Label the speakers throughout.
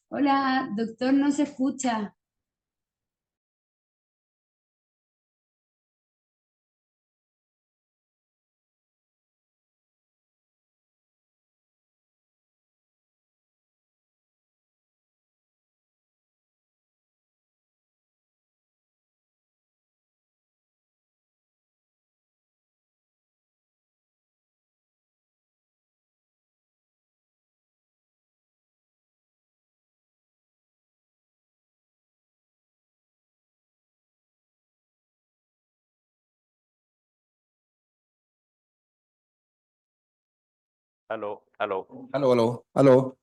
Speaker 1: Hola, doctor, no se escucha.
Speaker 2: Aló, aló.
Speaker 3: Aló, aló, aló.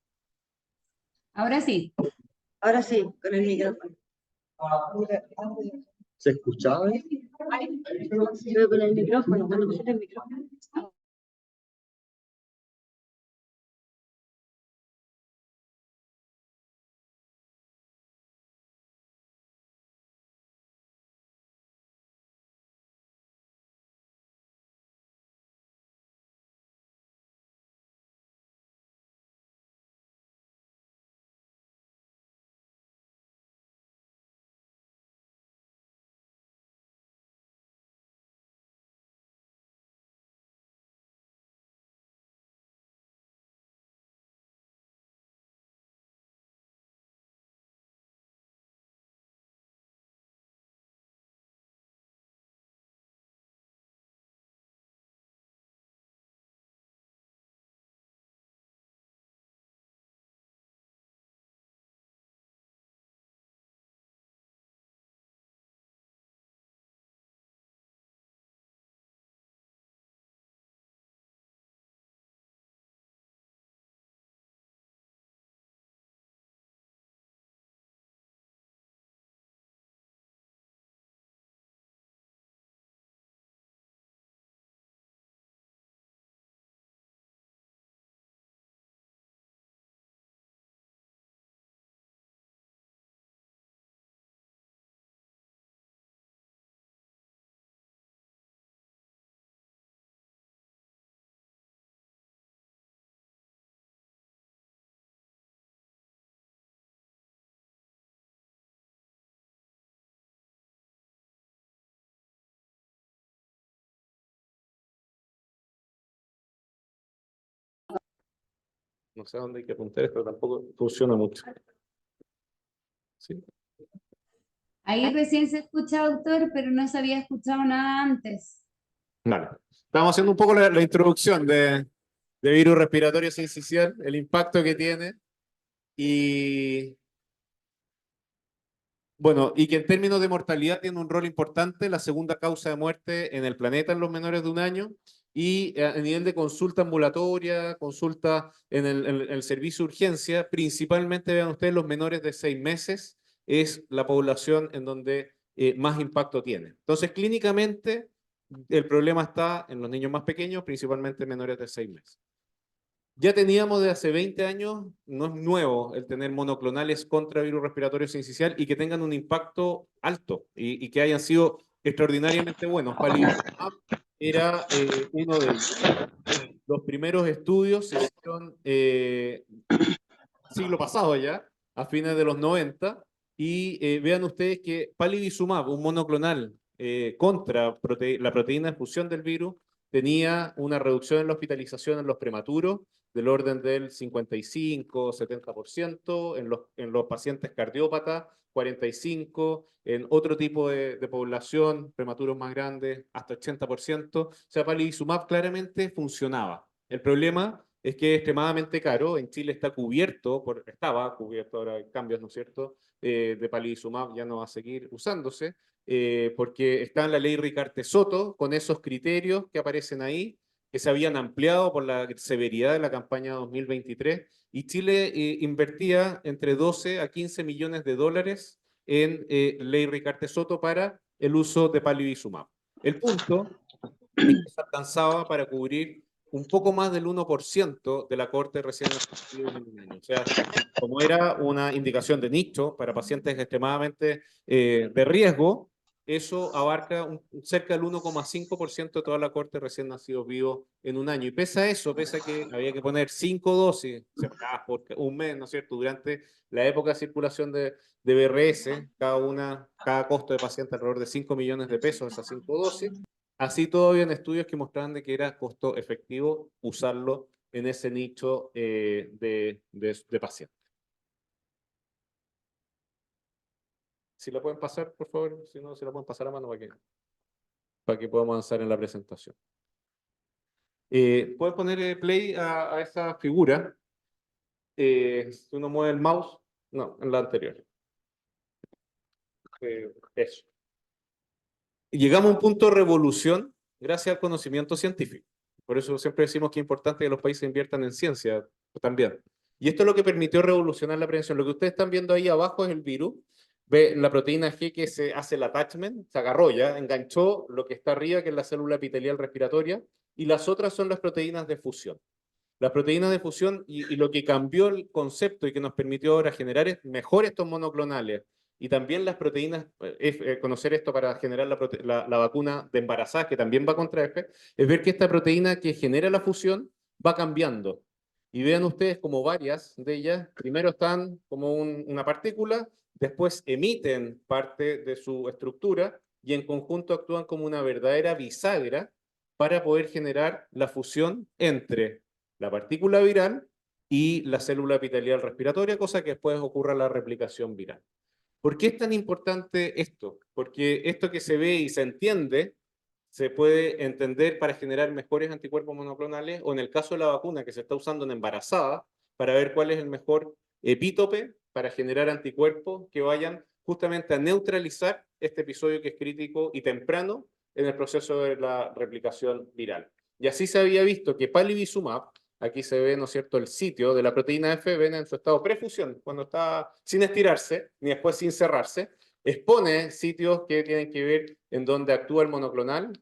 Speaker 1: Ahora sí.
Speaker 4: Ahora sí, con el micrófono.
Speaker 3: ¿Se escuchaba?
Speaker 4: Pero con el micrófono, cuando pusiste el micrófono.
Speaker 2: No sé a dónde hay que apuntar, pero tampoco funciona mucho. ¿Sí?
Speaker 1: Ahí recién se escucha, doctor, pero no se había escuchado nada antes.
Speaker 2: Vale. Estamos haciendo un poco la introducción de virus respiratorio sincicial, el impacto que tiene y, bueno, y que en términos de mortalidad tiene un rol importante, la segunda causa de muerte en el planeta en los menores de un año y a nivel de consulta ambulatoria, consulta en el servicio de urgencia, principalmente vean ustedes los menores de 6 meses, es la población en donde más impacto tiene. Entonces, clínicamente, el problema está en los niños más pequeños, principalmente menores de 6 meses. Ya teníamos de hace 20 años, no es nuevo el tener monoclonales contra virus respiratorio sincicial y que tengan un impacto alto y que hayan sido extraordinariamente buenos. Palivizumab era uno de ellos. Los primeros estudios se hicieron siglo pasado ya, a fines de los 90, y vean ustedes que palivizumab, un monoclonal contra la proteína de fusión del virus, tenía una reducción en la hospitalización en los prematuros del orden del 55-70%, en los pacientes cardiópatas, 45%, en otro tipo de población, prematuros más grandes, hasta 80%. O sea, palivizumab claramente funcionaba. El problema es que es extremadamente caro. En Chile estaba cubierto, ahora hay cambios, ¿no es cierto?, de palivizumab ya no va a seguir usándose, porque está en la ley Ricarte-Soto con esos criterios que aparecen ahí, que se habían ampliado por la severidad de la campaña 2023, y Chile invertía entre 12 a 15 millones de dólares en ley Ricarte-Soto para el uso de palivizumab. El punto es que se alcanzaba para cubrir un poco más del 1% de la corte recién nacida en un año. O sea, como era una indicación de nicho para pacientes extremadamente de riesgo, eso abarca cerca del 1,5% de toda la corte recién nacidos vivos en un año. Y pese a eso, pese a que había que poner 5 dosis separadas por un mes, ¿no es cierto?, durante la época de circulación de BRS, cada costo de paciente alrededor de 5 millones de pesos esas 5 dosis. Así todo, habían estudios que mostraban de que era costo efectivo usarlo en ese nicho de pacientes. Si la pueden pasar, por favor, si no, si la pueden pasar a mano para que podamos avanzar en la presentación. ¿Puedes poner play a esa figura? Si uno mueve el mouse, no, en la anterior. Eso. Llegamos a un punto de revolución gracias al conocimiento científico. Por eso siempre decimos que es importante que los países inviertan en ciencia también. Y esto es lo que permitió revolucionar la prevención. Lo que ustedes están viendo ahí abajo es el virus. Ve la proteína G que se hace el attachment, se agarró ya, enganchó lo que está arriba, que es la célula epitelial respiratoria, y las otras son las proteínas de fusión. Las proteínas de fusión y lo que cambió el concepto y que nos permitió ahora generar mejor estos monoclonales y también las proteínas, conocer esto para generar la vacuna de embarazadas, que también va contra F, es ver que esta proteína que genera la fusión va cambiando. Y vean ustedes como varias de ellas, primero están como una partícula, después emiten parte de su estructura y en conjunto actúan como una verdadera bisagra para poder generar la fusión entre la partícula viral y la célula epitelial respiratoria, cosa que después ocurra la replicación viral. ¿Por qué es tan importante esto? Porque esto que se ve y se entiende, se puede entender para generar mejores anticuerpos monoclonales, o en el caso de la vacuna que se está usando en embarazada, para ver cuál es el mejor epítope para generar anticuerpos que vayan justamente a neutralizar este episodio que es crítico y temprano en el proceso de la replicación viral. Y así se había visto que palivizumab, aquí se ve, ¿no es cierto?, el sitio de la proteína F, ven en su estado prefusión, cuando está sin estirarse, ni después sin cerrarse, expone sitios que tienen que ver en donde actúa el monoclonal,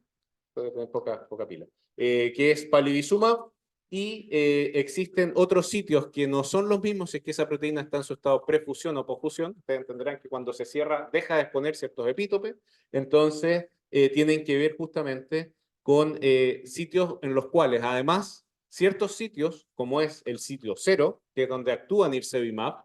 Speaker 2: puede tener poca pila, que es palivizumab, y existen otros sitios que no son los mismos si es que esa proteína está en su estado prefusión o posfusión. Ustedes entenderán que cuando se cierra deja de exponer ciertos epítopes, entonces tienen que ver justamente con sitios en los cuales además ciertos sitios, como es el sitio 0, que es donde actúa nirsevimab,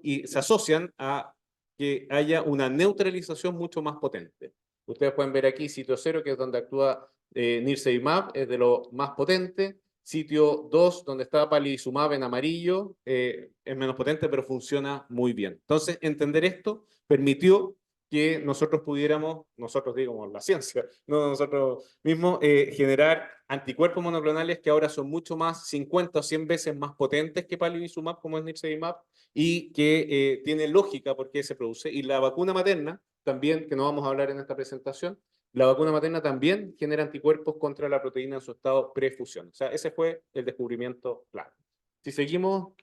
Speaker 2: y se asocian a que haya una neutralización mucho más potente. Ustedes pueden ver aquí sitio 0, que es donde actúa nirsevimab, es de lo más potente. Sitio 2, donde está palivizumab en amarillo, es menos potente, pero funciona muy bien. Entonces, entender esto permitió que nosotros pudiéramos, nosotros digamos la ciencia, no nosotros mismos, generar anticuerpos monoclonales que ahora son mucho más, 50 o 100 veces más potentes que palivizumab, como es nirsevimab, y que tiene lógica por qué se produce. Y la vacuna materna, también, que no vamos a hablar en esta presentación, la vacuna materna también genera anticuerpos contra la proteína en su estado prefusión. O sea, ese fue el descubrimiento claro. Si seguimos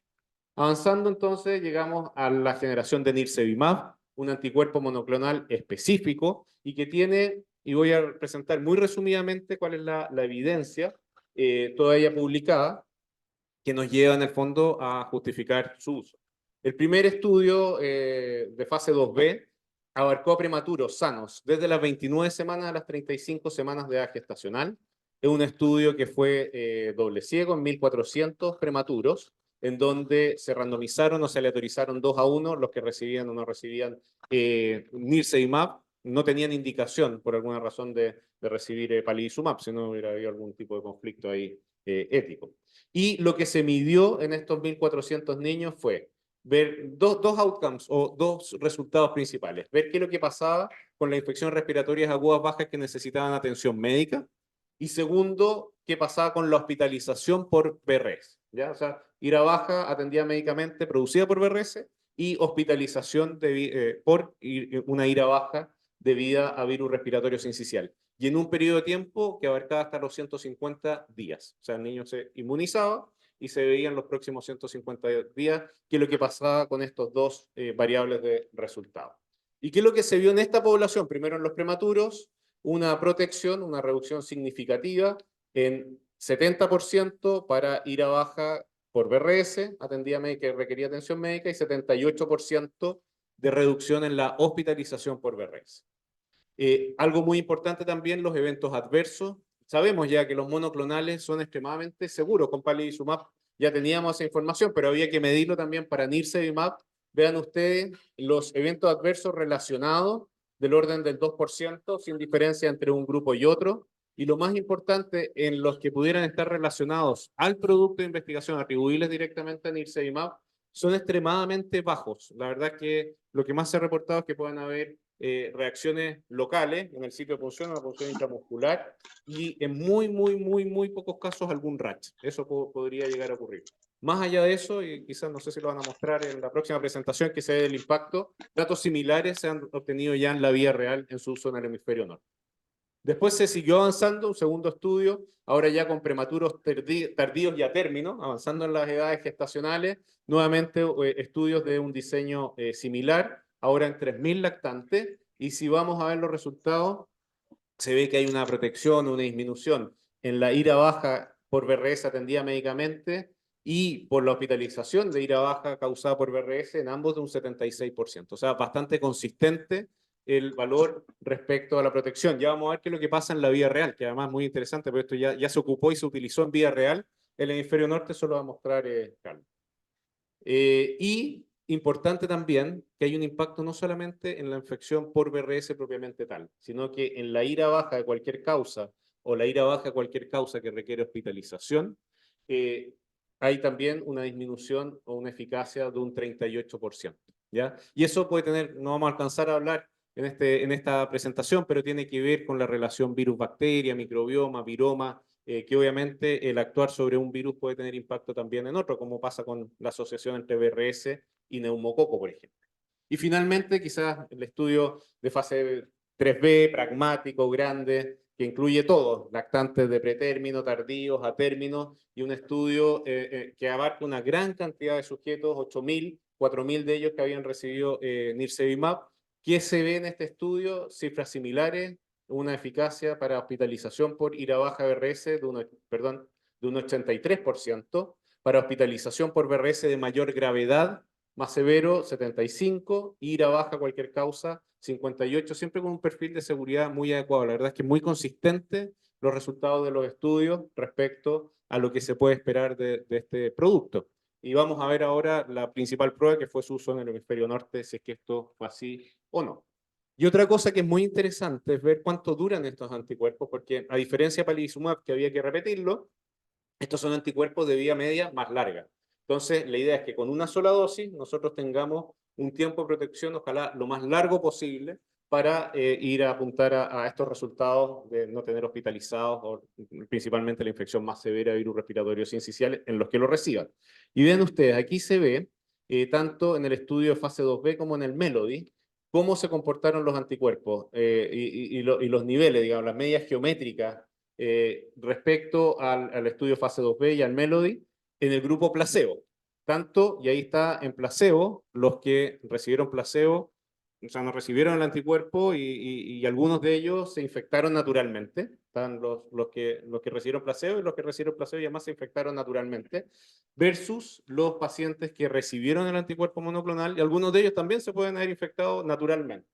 Speaker 2: avanzando, entonces llegamos a la generación de nirsevimab, un anticuerpo monoclonal específico y que tiene, y voy a presentar muy resumidamente cuál es la evidencia, toda ella publicada, que nos lleva en el fondo a justificar su uso. El primer estudio de fase 2B abarcó a prematuros sanos desde las 29 semanas a las 35 semanas de edad gestacional. Es un estudio que fue doble ciego en 1.400 prematuros, en donde se randomizaron o se aleatorizaron 2-1 los que recibían o no recibían nirsevimab. No tenían indicación por alguna razón de recibir palivizumab, si no hubiera habido algún tipo de conflicto ahí ético. Y lo que se midió en estos 1.400 niños fue ver dos outcomes o dos resultados principales. Ver qué es lo que pasaba con las infecciones respiratorias agudas bajas que necesitaban atención médica. Y segundo, qué pasaba con la hospitalización por BRS. ¿Ya? O sea, ira baja atendida médicamente producida por BRS y hospitalización por una ira baja debida a virus respiratorio sincicial. Y en un periodo de tiempo que abarcaba hasta los 150 días. O sea, el niño se inmunizaba y se veía en los próximos 150 días qué es lo que pasaba con estos dos variables de resultado. ¿Y qué es lo que se vio en esta población? Primero en los prematuros, una protección, una reducción significativa en 70% para ira baja por BRS, atendida médica y requería atención médica, y 78% de reducción en la hospitalización por BRS. Algo muy importante también, los eventos adversos. Sabemos ya que los monoclonales son extremadamente seguros. Con palivizumab ya teníamos esa información, pero había que medirlo también para nirsevimab. Vean ustedes los eventos adversos relacionados del orden del 2%, sin diferencia entre un grupo y otro. Y lo más importante, en los que pudieran estar relacionados al producto de investigación, atribuibles directamente a nirsevimab, son extremadamente bajos. La verdad que lo que más se ha reportado es que pueden haber reacciones locales en el sitio de punción, una punción intramuscular, y en muy pocos casos algún rash. Eso podría llegar a ocurrir. Más allá de eso, y quizás no sé si lo van a mostrar en la próxima presentación que se dé el impacto, datos similares se han obtenido ya en la vida real en su uso en el hemisferio norte. Después se siguió avanzando un segundo estudio, ahora ya con prematuros tardíos y a término, avanzando en las edades gestacionales, nuevamente estudios de un diseño similar, ahora en 3.000 lactantes, y si vamos a ver los resultados, se ve que hay una protección, una disminución en la ira baja por BRS atendida médicamente y por la hospitalización de ira baja causada por BRS en ambos de un 76%. O sea, bastante consistente el valor respecto a la protección. Ya vamos a ver qué es lo que pasa en la vida real, que además es muy interesante, porque esto ya se ocupó y se utilizó en vida real. El hemisferio norte solo va a mostrar Carlos. Y importante también que hay un impacto no solamente en la infección por BRS propiamente tal, sino que en la ira baja de cualquier causa o la ira baja de cualquier causa que requiere hospitalización, hay también una disminución o una eficacia de un 38%. ¿Ya? Y eso puede tener, no vamos a alcanzar a hablar en esta presentación, pero tiene que ver con la relación virus-bacteria, microbioma, viroma, que obviamente el actuar sobre un virus puede tener impacto también en otro, como pasa con la asociación entre BRS y neumococo, por ejemplo. Y finalmente, quizás el estudio de fase 3B, pragmático, grande, que incluye todo, lactantes de pretérmino, tardíos, a término, y un estudio que abarca una gran cantidad de sujetos, 8.000, 4.000 de ellos que habían recibido nirsevimab. ¿Qué se ve en este estudio? Cifras similares, una eficacia para hospitalización por ira baja BRS de un 83%, para hospitalización por BRS de mayor gravedad, más severo, 75, ira baja cualquier causa, 58, siempre con un perfil de seguridad muy adecuado. La verdad es que es muy consistente los resultados de los estudios respecto a lo que se puede esperar de este producto. Y vamos a ver ahora la principal prueba, que fue su uso en el hemisferio norte, si es que esto fue así o no. Y otra cosa que es muy interesante es ver cuánto duran estos anticuerpos, porque a diferencia de palivizumab, que había que repetirlo, estos son anticuerpos de vida media más larga. Entonces, la idea es que con una sola dosis nosotros tengamos un tiempo de protección, ojalá lo más largo posible, para ir a apuntar a estos resultados de no tener hospitalizados o principalmente la infección más severa de virus respiratorios sinciciales en los que lo reciban. Y vean ustedes, aquí se ve, tanto en el estudio de fase 2B como en el MELODY, cómo se comportaron los anticuerpos y los niveles, digamos, las medias geométricas respecto al estudio fase 2B y al MELODY en el grupo placebo. Tanto, y ahí está en placebo, los que recibieron placebo, o sea, no recibieron el anticuerpo y algunos de ellos se infectaron naturalmente. Están los que recibieron placebo y los que recibieron placebo y además se infectaron naturalmente, versus los pacientes que recibieron el anticuerpo monoclonal y algunos de ellos también se pueden haber infectado naturalmente.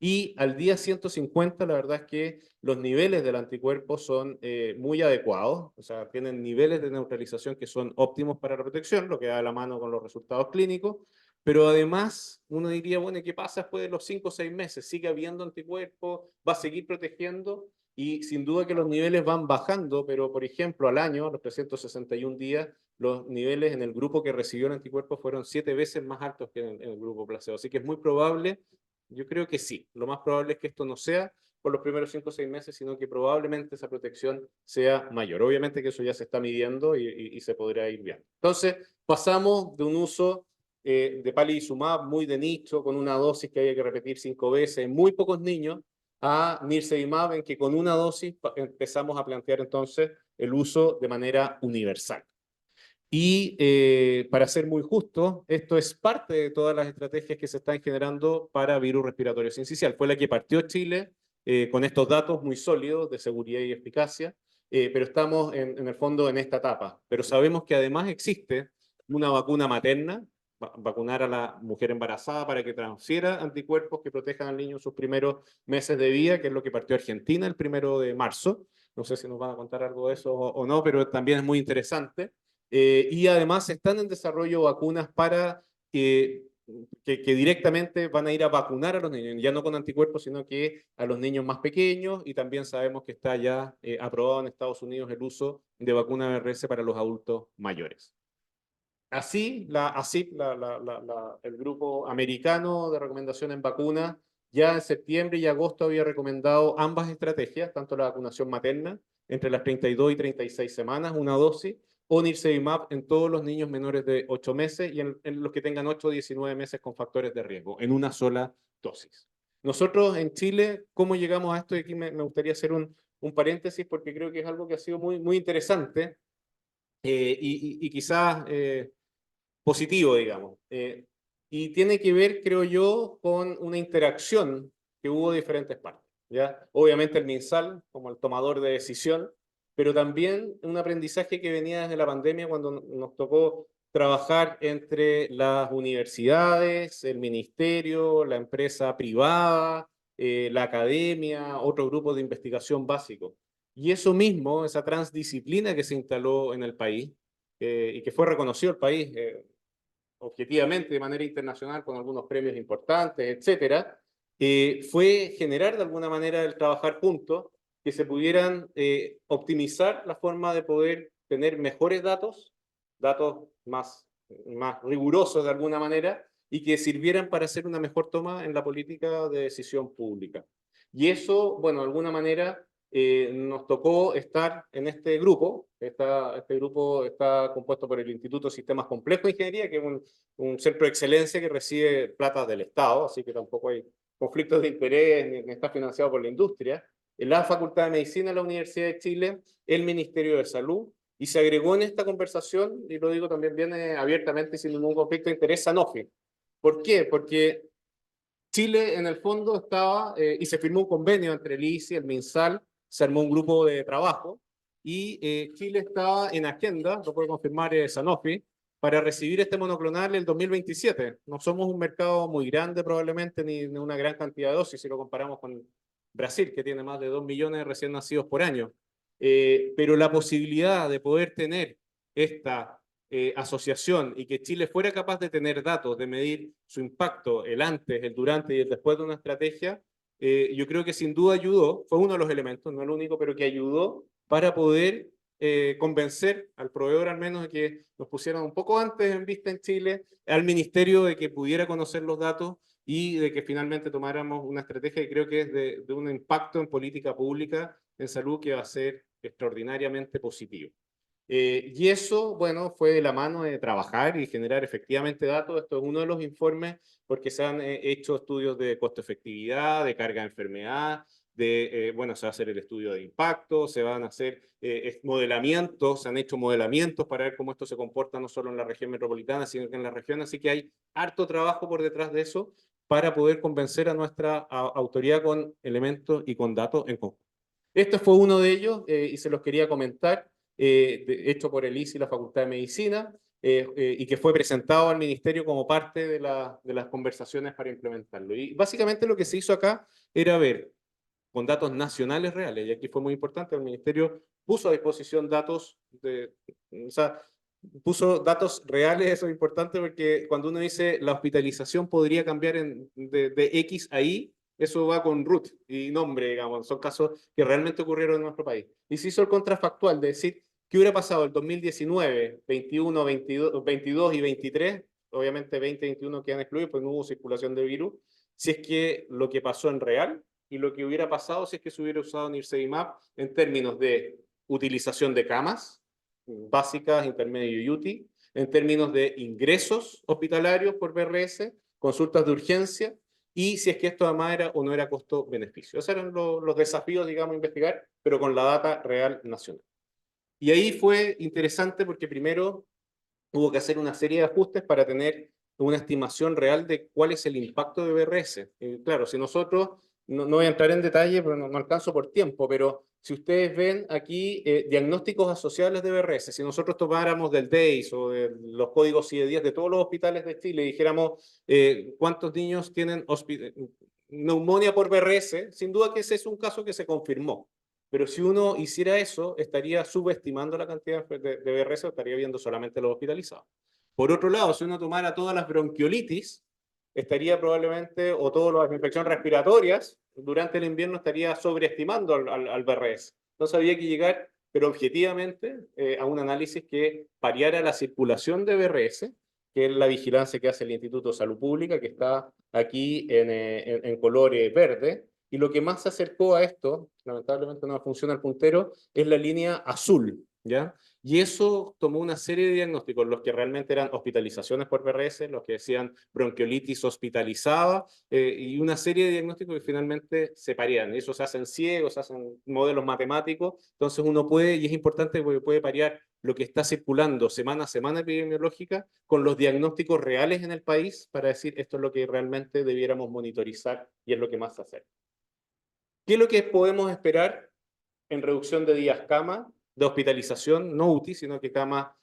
Speaker 2: Y al día 150, la verdad es que los niveles del anticuerpo son muy adecuados, o sea, tienen niveles de neutralización que son óptimos para la protección, lo que da la mano con los resultados clínicos, pero además uno diría, bueno, ¿qué pasa después de los 5 o 6 meses? ¿Sigue habiendo anticuerpos? ¿Va a seguir protegiendo? Y sin duda que los niveles van bajando, pero por ejemplo al año, a los 361 días, los niveles en el grupo que recibió el anticuerpo fueron 7 veces más altos que en el grupo placebo. Así que es muy probable. Yo creo que sí. Lo más probable es que esto no sea por los primeros 5 o 6 meses, sino que probablemente esa protección sea mayor. Obviamente que eso ya se está midiendo y se podrá ir viendo. Entonces, pasamos de un uso de palivizumab muy de nicho, con una dosis que había que repetir 5 veces en muy pocos niños, a nirsevimab, en que con una dosis empezamos a plantear entonces el uso de manera universal. Y para ser muy justo, esto es parte de todas las estrategias que se están generando para virus respiratorio sincicial. Fue la que partió Chile con estos datos muy sólidos de seguridad y eficacia, pero estamos en el fondo en esta etapa. Pero sabemos que además existe una vacuna materna vacunar a la mujer embarazada para que transfiera anticuerpos que protejan al niño en sus primeros meses de vida, que es lo que partió Argentina el 1 de marzo. No sé si nos van a contar algo de eso o no, pero también es muy interesante. Y además están en desarrollo vacunas para que directamente van a ir a vacunar a los niños, ya no con anticuerpos, sino que a los niños más pequeños, y también sabemos que está ya aprobado en Estados Unidos el uso de vacuna BRS para los adultos mayores. Así, el grupo americano de recomendación en vacunas, ya en septiembre y agosto había recomendado ambas estrategias, tanto la vacunación materna, entre las 32 y 36 semanas, una dosis, o nirsevimab en todos los niños menores de 8 meses y en los que tengan 8 o 19 meses con factores de riesgo, en una sola dosis. Nosotros en Chile, ¿cómo llegamos a esto? Y aquí me gustaría hacer un paréntesis porque creo que es algo que ha sido muy interesante y quizás positivo, digamos. Y tiene que ver, creo yo, con una interacción que hubo de diferentes partes, ¿ya? Obviamente el MinSal como el tomador de decisión, pero también un aprendizaje que venía desde la pandemia cuando nos tocó trabajar entre las universidades, el ministerio, la empresa privada, la academia, otros grupos de investigación básicos. Y eso mismo, esa transdisciplina que se instaló en el país, y que fue reconocido el país objetivamente de manera internacional con algunos premios importantes, etcétera, fue generar de alguna manera el trabajar juntos, que se pudieran optimizar la forma de poder tener mejores datos más rigurosos de alguna manera, y que sirvieran para hacer una mejor toma en la política de decisión pública. Y eso, bueno, de alguna manera nos tocó estar en este grupo. Este grupo está compuesto por el Instituto de Sistemas Complejos de Ingeniería, que es un centro de excelencia que recibe plata del Estado, así que tampoco hay conflictos de interés, ni está financiado por la industria. En la Facultad de Medicina de la Universidad de Chile, el Ministerio de Salud, y se agregó en esta conversación, y lo digo también bien abiertamente y sin ningún conflicto de interés, Sanofi. ¿Por qué? Porque Chile en el fondo estaba, y se firmó un convenio entre el ICI, el MinSal, se armó un grupo de trabajo, y Chile estaba en agenda, lo puede confirmar Sanofi, para recibir este monoclonal el 2027. No somos un mercado muy grande probablemente, ni una gran cantidad de dosis, si lo comparamos con Brasil, que tiene más de 2 millones de recién nacidos por año. Pero la posibilidad de poder tener esta asociación y que Chile fuera capaz de tener datos, de medir su impacto, el antes, el durante y el después de una estrategia, yo creo que sin duda ayudó, fue uno de los elementos, no el único, pero que ayudó para poder convencer al proveedor al menos de que nos pusieran un poco antes en vista en Chile, al ministerio de que pudiera conocer los datos y de que finalmente tomáramos una estrategia que creo que es de un impacto en política pública en salud que va a ser extraordinariamente positivo. Y eso, bueno, fue de la mano de trabajar y generar efectivamente datos. Esto es uno de los informes porque se han hecho estudios de costo-efectividad, de carga de enfermedad, bueno, se va a hacer el estudio de impacto, se van a hacer modelamientos, se han hecho modelamientos para ver cómo esto se comporta no solo en la región metropolitana, sino que en la región. Así que hay harto trabajo por detrás de eso para poder convencer a nuestra autoridad con elementos y con datos en conjunto. Este fue uno de ellos y se los quería comentar. Hecho por el ICI y la Facultad de Medicina, y que fue presentado al Ministerio como parte de las conversaciones para implementarlo. Y básicamente lo que se hizo acá era ver con datos nacionales reales, y aquí fue muy importante, el Ministerio puso a disposición datos, puso datos reales. Eso es importante porque cuando uno dice la hospitalización podría cambiar de X a Y, eso va con root y nombre, digamos, son casos que realmente ocurrieron en nuestro país. Y se hizo el contrafactual de decir, ¿qué hubiera pasado el 2019, 21, 22 y 23? Obviamente 20 y 21 quedan excluidos, pues no hubo circulación de virus. Si es que lo que pasó en real y lo que hubiera pasado si es que se hubiera usado nirsevimab en términos de utilización de camas básicas, intermedio y UTI, en términos de ingresos hospitalarios por BRS, consultas de urgencia, y si es que esto además era o no era costo-beneficio. Esos eran los desafíos, digamos, a investigar, pero con la data real nacional. Y ahí fue interesante porque primero hubo que hacer una serie de ajustes para tener una estimación real de cuál es el impacto de BRS. Claro, si nosotros no voy a entrar en detalle, pero no alcanzo por tiempo, pero si ustedes ven aquí diagnósticos asociables de BRS, si nosotros tomáramos del DEIS o de los códigos CIE-10 de todos los hospitales de Chile y dijéramos cuántos niños tienen neumonía por BRS, sin duda que ese es un caso que se confirmó. Pero si uno hiciera eso, estaría subestimando la cantidad de BRS, estaría viendo solamente los hospitalizados. Por otro lado, si uno tomara todas las bronquiolitis, estaría probablemente, o todas las infecciones respiratorias, durante el invierno estaría sobreestimando al BRS. Entonces había que llegar, pero objetivamente, a un análisis que variara la circulación de BRS, que es la vigilancia que hace el Instituto de Salud Pública, que está aquí en color verde. Y lo que más se acercó a esto, lamentablemente no funciona el puntero, es la línea azul, ¿ya? Y eso tomó una serie de diagnósticos, los que realmente eran hospitalizaciones por BRS, los que decían bronquiolitis hospitalizada, y una serie de diagnósticos que finalmente se parean. Eso se hacen ciegos, se hacen modelos matemáticos, entonces uno puede, y es importante porque puede parear lo que está circulando semana a semana epidemiológica con los diagnósticos reales en el país para decir esto es lo que realmente debiéramos monitorizar y es lo que más hacer. ¿Qué es lo que podemos esperar en reducción de días cama, de hospitalización, no UTI, sino que cama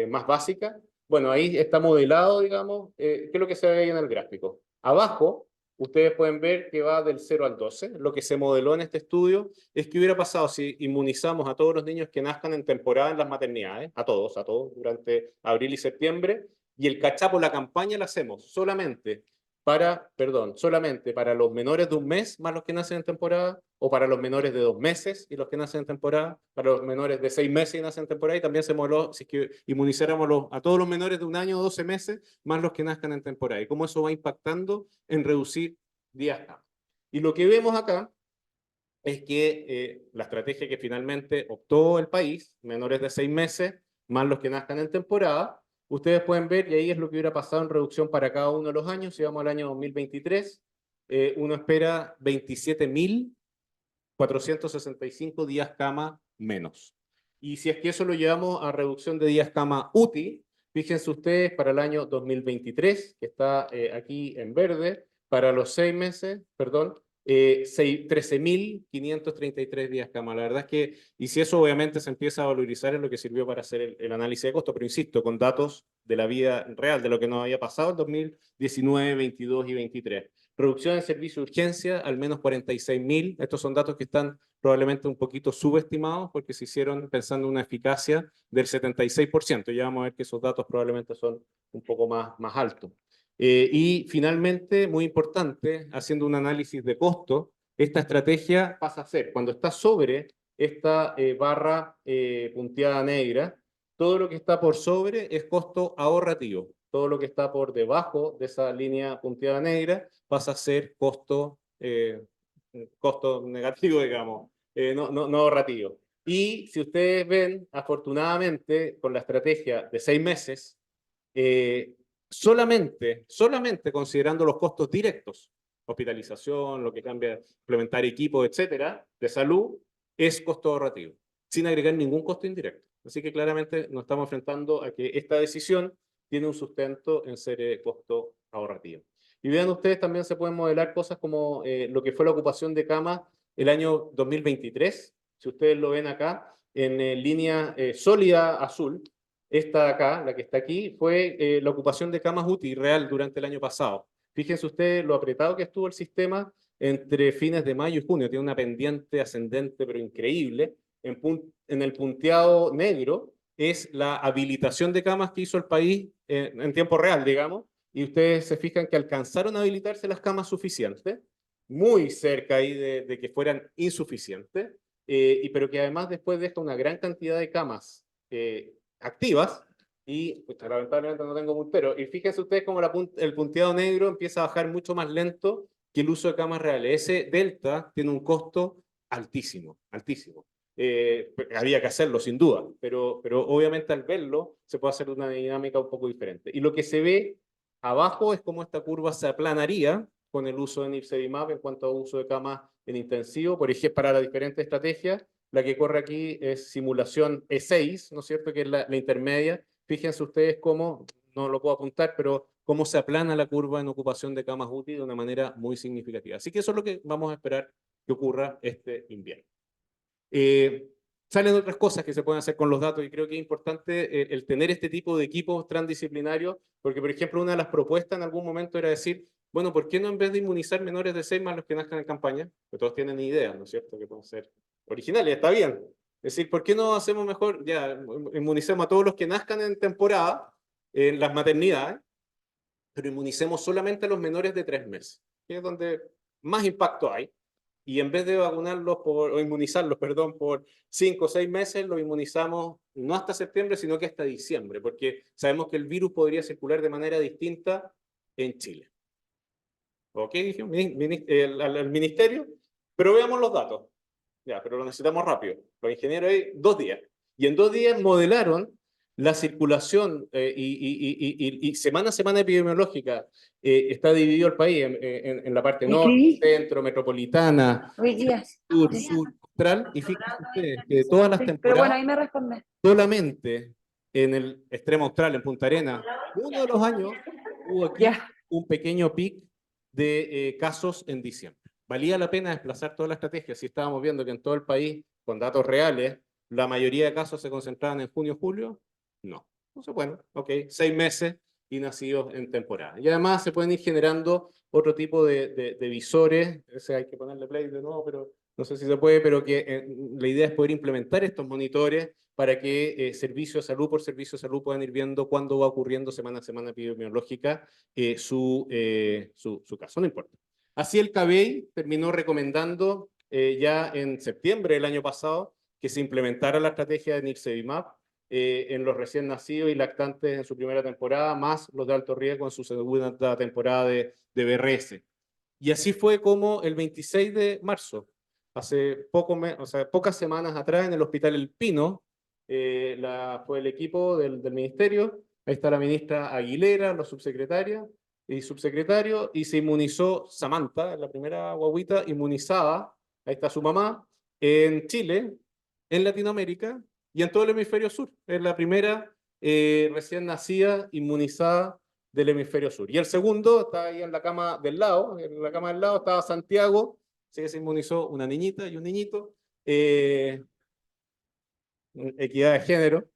Speaker 2: más básica? Bueno, ahí está modelado, digamos, ¿qué es lo que se ve ahí en el gráfico? Abajo, ustedes pueden ver que va del 0 al 12. Lo que se modeló en este estudio es que hubiera pasado si inmunizamos a todos los niños que nazcan en temporada en las maternidades, a todos, durante abril y septiembre, y el cachapo, la campaña la hacemos solamente para los menores de un mes más los que nacen en temporada, o para los menores de 2 meses y los que nacen en temporada, para los menores de 6 meses y nacen en temporada, y también se modeló si es que inmunizáramos a todos los menores de 1 año o 12 meses más los que nazcan en temporada, y cómo eso va impactando en reducir días cama. Y lo que vemos acá es que la estrategia que finalmente optó el país, menores de 6 meses más los que nazcan en temporada, ustedes pueden ver, y ahí es lo que hubiera pasado en reducción para cada uno de los años. Si vamos al año 2023, uno espera 27.465 días cama menos. Y si es que eso lo llevamos a reducción de días cama UTI, fíjense ustedes para el año 2023, que está aquí en verde, para los 6 meses, perdón, 13.533 días cama. La verdad es que, y si eso obviamente se empieza a valorizar en lo que sirvió para hacer el análisis de costo, pero insisto, con datos de la vida real, de lo que nos había pasado en 2019, 22 y 23. Reducción en servicio de urgencia, al menos 46.000. Estos son datos que están probablemente un poquito subestimados porque se hicieron pensando en una eficacia del 76%. Ya vamos a ver que esos datos probablemente son un poco más altos. Y finalmente, muy importante, haciendo un análisis de costo, esta estrategia pasa a ser, cuando está sobre esta barra punteada negra, todo lo que está por sobre es costo ahorrativo. Todo lo que está por debajo de esa línea punteada negra pasa a ser costo negativo, digamos, no ahorrativo. Y si ustedes ven, afortunadamente, con la estrategia de 6 meses, solamente considerando los costos directos, hospitalización, lo que cambia, implementar equipos, etcétera, de salud, es costo ahorrativo, sin agregar ningún costo indirecto. Así que claramente nos estamos enfrentando a que esta decisión tiene un sustento en ser costo ahorrativo. Y vean ustedes, también se pueden modelar cosas como lo que fue la ocupación de camas el año 2023. Si ustedes lo ven acá, en línea sólida azul, esta de acá, la que está aquí, fue la ocupación de camas UTI real durante el año pasado. Fíjense ustedes lo apretado que estuvo el sistema entre fines de mayo y junio. Tiene una pendiente ascendente, pero increíble. En el punteado negro es la habilitación de camas que hizo el país en tiempo real, digamos. Y ustedes se fijan que alcanzaron a habilitarse las camas suficientes, muy cerca ahí de que fueran insuficientes, pero que además después deja una gran cantidad de camas activas, y pues, lamentablemente no tengo puntero. Y fíjense ustedes cómo el punteado negro empieza a bajar mucho más lento que el uso de camas reales. Ese delta tiene un costo altísimo, altísimo. Había que hacerlo sin duda, pero obviamente al verlo se puede hacer una dinámica un poco diferente. Y lo que se ve abajo es cómo esta curva se aplanaría con el uso de nirsevimab en cuanto a uso de camas en intensivo, por ejemplo, para las diferentes estrategias. La que corre aquí es simulación E6, ¿no es cierto?, que es la intermedia. Fíjense ustedes cómo, no lo puedo apuntar, pero cómo se aplana la curva en ocupación de camas UTI de una manera muy significativa. Así que eso es lo que vamos a esperar que ocurra este invierno. Salen otras cosas que se pueden hacer con los datos y creo que es importante el tener este tipo de equipos transdisciplinarios, porque por ejemplo una de las propuestas en algún momento era decir, bueno, ¿por qué no en vez de inmunizar menores de 6 más los que nazcan en campaña? Que todos tienen ideas, ¿no es cierto? Que pueden ser originales, está bien. Es decir, ¿por qué no hacemos mejor, ya, inmunicemos a todos los que nazcan en temporada, en las maternidades, pero inmunicemos solamente a los menores de 3 meses, que es donde más impacto hay? Y en vez de vacunarlos o inmunizarlos, perdón, por 5 o 6 meses, los inmunizamos no hasta septiembre, sino que hasta diciembre, porque sabemos que el virus podría circular de manera distinta en Chile. ¿Ok? Dijimos al ministerio, pero veamos los datos. Ya, pero lo necesitamos rápido. Los ingenieros hay 2 días. Y en 2 días modelaron la circulación y semana a semana epidemiológica. Está dividido el país en la parte norte, centro, metropolitana,
Speaker 4: Hoy día.
Speaker 2: sur, central. Y fíjense ustedes que de todas las
Speaker 4: Pero bueno,
Speaker 2: temporadas,
Speaker 4: ahí me responde.
Speaker 2: solamente en el extremo austral, en Punta Arenas, uno de los años hubo aquí
Speaker 4: Ya.
Speaker 2: un pequeño pic de casos en diciembre. ¿Valía la pena desplazar toda la estrategia si estábamos viendo que en todo el país, con datos reales, la mayoría de casos se concentraban en junio, julio? No. Entonces, bueno, ok, 6 meses y nacidos en temporada. Y además se pueden ir generando otro tipo de visores. Ese hay que ponerle play de nuevo, pero no sé si se puede, pero que la idea es poder implementar estos monitores para que servicio de salud por servicio de salud puedan ir viendo cuándo va ocurriendo semana a semana epidemiológica su caso. No importa. Así el CABEI terminó recomendando ya en septiembre del año pasado que se implementara la estrategia de Nirsevimab en los recién nacidos y lactantes en su primera temporada, más los de alto riesgo en su segunda temporada de BRS. Y así fue como el 26 de marzo, hace pocas semanas atrás, en el Hospital El Pino, fue el equipo del ministerio, ahí está la ministra Aguilera, los subsecretarios y subsecretario, y se inmunizó Samantha, la primera guaguita inmunizada, ahí está su mamá, en Chile, en Latinoamérica y en todo el hemisferio sur. Es la primera recién nacida inmunizada del hemisferio sur. Y el segundo está ahí en la cama del lado, estaba Santiago, así que se inmunizó una niñita y un niñito. Equidad de género,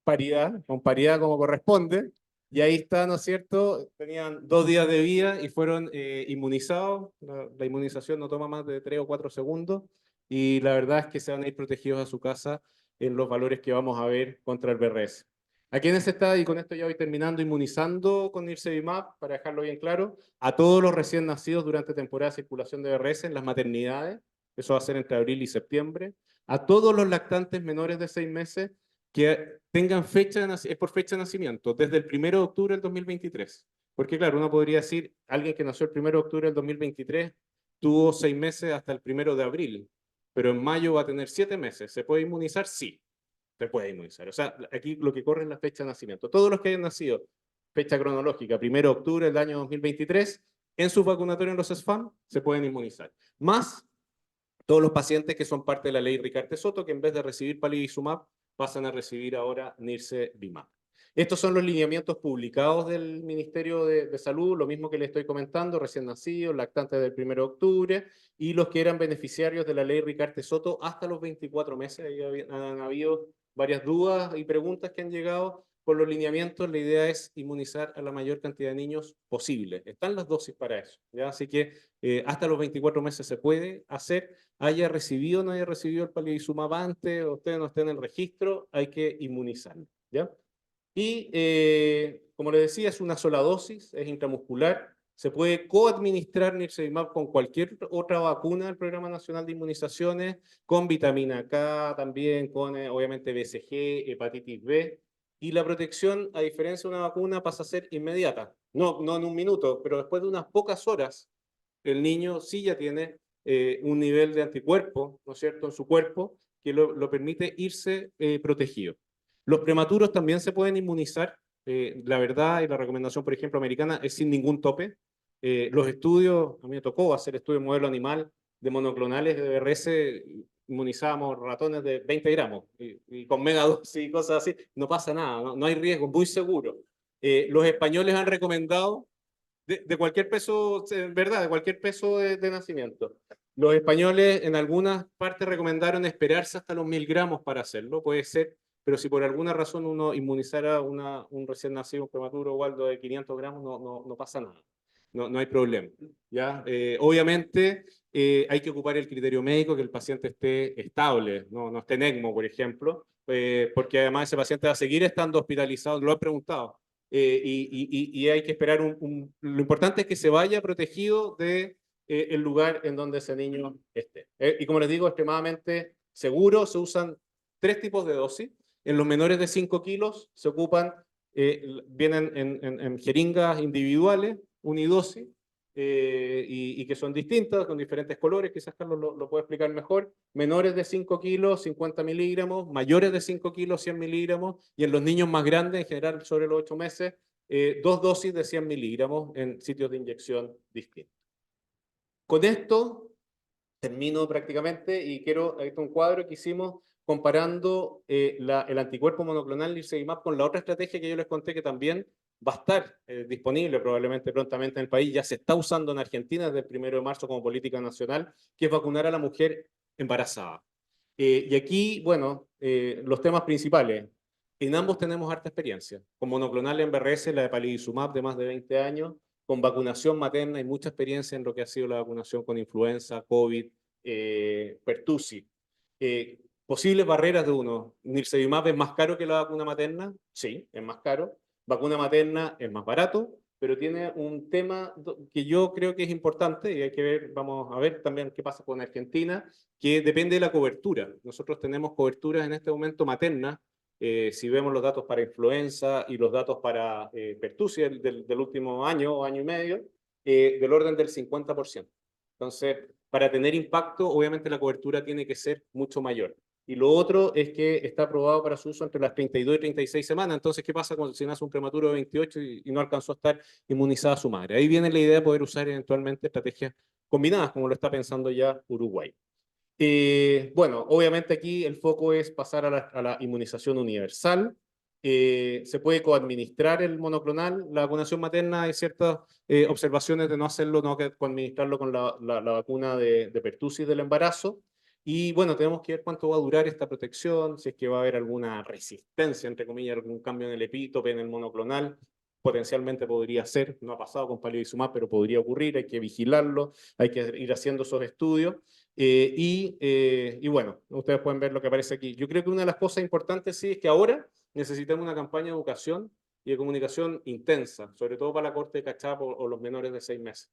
Speaker 2: paridad, con paridad como corresponde. Y ahí está, ¿no es cierto? Tenían 2 días de vida y fueron inmunizados. La inmunización no toma más de 3 o 4 segundos. Y la verdad es que se van a ir protegidos a su casa en los valores que vamos a ver contra el BRS. ¿A quiénes está? Y con esto ya voy terminando, inmunizando con Nirsevimab, para dejarlo bien claro, a todos los recién nacidos durante temporada de circulación de BRS en las maternidades. Eso va a ser entre abril y septiembre. A todos los lactantes menores de 6 meses que tengan fecha es por fecha de nacimiento, desde el 1 de octubre del 2023. Porque claro, uno podría decir, alguien que nació el 1 de octubre del 2023 tuvo 6 meses hasta el 1 de abril, pero en mayo va a tener 7 meses. ¿Se puede inmunizar? Sí, se puede inmunizar. O sea, aquí lo que corre es la fecha de nacimiento. Todos los que hayan nacido, fecha cronológica, 1 de octubre del año 2023, en sus vacunatorios en los SFAM, se pueden inmunizar. Más todos los pacientes que son parte de la ley Ricarte-Soto, que en vez de recibir palivizumab, pasan a recibir ahora Nirsevimab. Estos son los lineamientos publicados del Ministerio de Salud, lo mismo que les estoy comentando, recién nacidos, lactantes del 1 de octubre, y los que eran beneficiarios de la ley Ricarte-Soto hasta los 24 meses. Ahí han habido varias dudas y preguntas que han llegado. Con los lineamientos, la idea es inmunizar a la mayor cantidad de niños posible. Están las dosis para eso, ¿ya? Así que hasta los 24 meses se puede hacer. Haya recibido o no haya recibido el palivizumab antes, o ustedes no estén en el registro, hay que inmunizarlo, ¿ya? Y como les decía, es una sola dosis, es intramuscular. Se puede coadministrar Nirsevimab con cualquier otra vacuna del Programa Nacional de Inmunizaciones, con vitamina K también, con obviamente BCG, hepatitis B. Y la protección, a diferencia de una vacuna, pasa a ser inmediata. No en un minuto, pero después de unas pocas horas, el niño sí ya tiene un nivel de anticuerpo, ¿no es cierto?, en su cuerpo, que lo permite irse protegido. Los prematuros también se pueden inmunizar. La verdad y la recomendación, por ejemplo, americana, es sin ningún tope. Los estudios, a mí me tocó hacer estudios modelo animal de monoclonales de BRS, inmunizábamos ratones de 20 gramos y con megadosis y cosas así, no pasa nada, no hay riesgo, muy seguro. Los españoles han recomendado, de cualquier peso, ¿verdad? De cualquier peso de nacimiento. Los españoles en algunas partes recomendaron esperarse hasta los 1000 gramos para hacerlo, puede ser, pero si por alguna razón uno inmunizara un recién nacido, un prematuro, Waldo, de 500 gramos, no pasa nada. No hay problema. ¿Ya? Obviamente hay que ocupar el criterio médico, que el paciente esté estable, no esté en ECMO, por ejemplo, porque además ese paciente va a seguir estando hospitalizado, lo he preguntado, y hay que esperar lo importante es que se vaya protegido de el lugar en donde ese niño esté. Y como les digo, extremadamente seguro, se usan 3 tipos de dosis. En los menores de 5 kilos se ocupan, vienen en jeringas individuales, unidosis, y que son distintas, con diferentes colores, quizás Carlos lo puede explicar mejor. Menores de 5 kilos, 50 miligramos, mayores de 5 kilos, 100 miligramos, y en los niños más grandes, en general sobre los 8 meses, 2 dosis de 100 miligramos en sitios de inyección distintos. Con esto termino prácticamente y quiero, ahí está un cuadro que hicimos comparando el anticuerpo monoclonal nirsevimab con la otra estrategia que yo les conté que también va a estar disponible probablemente prontamente en el país, ya se está usando en Argentina desde el 1 de marzo como política nacional, que es vacunar a la mujer embarazada. Y aquí, bueno, los temas principales. En ambos tenemos harta experiencia. Con monoclonal en BRS, la de palivizumab de más de 20 años, con vacunación materna hay mucha experiencia en lo que ha sido la vacunación con influenza, COVID, pertussis. Posibles barreras de uno. Nirsevimab es más caro que la vacuna materna, sí, es más caro. Vacuna materna es más barato, pero tiene un tema que yo creo que es importante y hay que ver, vamos a ver también qué pasa con Argentina, que depende de la cobertura. Nosotros tenemos coberturas en este momento materna. Si vemos los datos para influenza y los datos para pertussis del último año o año y medio, del orden del 50%. Entonces, para tener impacto, obviamente la cobertura tiene que ser mucho mayor. Y lo otro es que está aprobado para su uso entre las 32 y 36 semanas. Entonces, ¿qué pasa si nace un prematuro de 28 y no alcanzó a estar inmunizada su madre? Ahí viene la idea de poder usar eventualmente estrategias combinadas, como lo está pensando ya Uruguay. Bueno, obviamente aquí el foco es pasar a la inmunización universal. Se puede coadministrar el monoclonal. La vacunación materna, hay ciertas observaciones de no hacerlo, no que coadministrarlo con la vacuna de pertussis del embarazo. Y bueno, tenemos que ver cuánto va a durar esta protección, si es que va a haber alguna resistencia, entre comillas, algún cambio en el epítope, en el monoclonal. Potencialmente podría ser, no ha pasado con palivizumab, pero podría ocurrir, hay que vigilarlo, hay que ir haciendo esos estudios. Y bueno, ustedes pueden ver lo que aparece aquí. Yo creo que una de las cosas importantes sí es que ahora necesitamos una campaña de educación y de comunicación intensa, sobre todo para la corte de cachapo o los menores de 6 meses.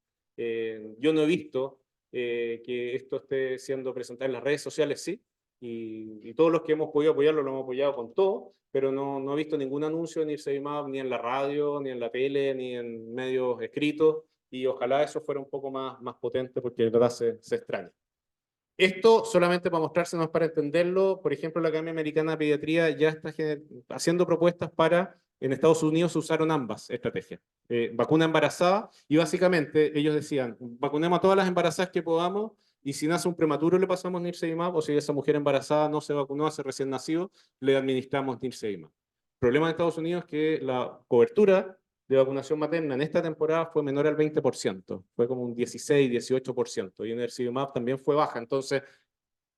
Speaker 2: Yo no he visto que esto esté siendo presentado en las redes sociales, sí, y todos los que hemos podido apoyarlo lo hemos apoyado con todo, pero no he visto ningún anuncio de nirsevimab ni en la radio, ni en la tele, ni en medios escritos, y ojalá eso fuera un poco más potente porque de verdad se extraña. Esto solamente para mostrársenos, para entenderlo, por ejemplo, la Academia Americana de Pediatría ya está haciendo propuestas para, en Estados Unidos se usaron ambas estrategias. Vacuna embarazada, y básicamente ellos decían, vacunemos a todas las embarazadas que podamos, y si nace un prematuro le pasamos nirsevimab, o si esa mujer embarazada no se vacunó, hace recién nacido, le administramos nirsevimab. El problema de Estados Unidos es que la cobertura de vacunación materna en esta temporada fue menor al 20%, fue como un 16-18%, y en el nirsevimab también fue baja. Entonces,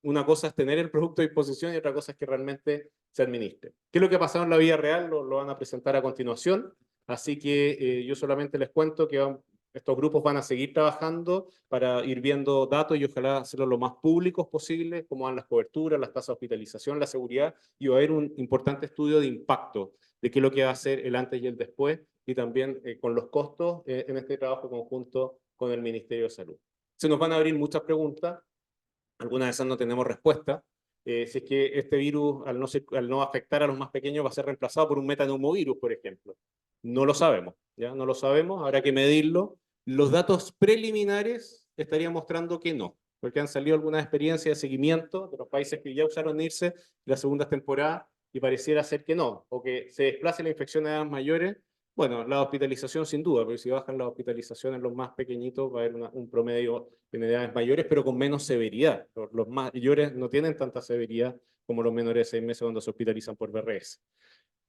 Speaker 2: una cosa es tener el producto a disposición y otra cosa es que realmente se administre. ¿Qué es lo que ha pasado en la vida real? Lo van a presentar a continuación, así que yo solamente les cuento que estos grupos van a seguir trabajando para ir viendo datos y ojalá hacerlo lo más públicos posible, cómo van las coberturas, las tasas de hospitalización, la seguridad, y va a haber un importante estudio de impacto de qué es lo que va a hacer el antes y el después, y también con los costos en este trabajo conjunto con el Ministerio de Salud. Se nos van a abrir muchas preguntas, algunas de esas no tenemos respuesta. Si es que este virus, al no afectar a los más pequeños, va a ser reemplazado por un metaneumovirus, por ejemplo. No lo sabemos, ¿ya? No lo sabemos, habrá que medirlo. Los datos preliminares estarían mostrando que no, porque han salido algunas experiencias de seguimiento de los países que ya usaron IRSE las segundas temporadas y pareciera ser que no, o que se desplace la infección a edades mayores. Bueno, la hospitalización sin duda, porque si bajan las hospitalizaciones los más pequeñitos va a haber un promedio en edades mayores, pero con menos severidad. Los mayores no tienen tanta severidad como los menores de 6 meses cuando se hospitalizan por BRS.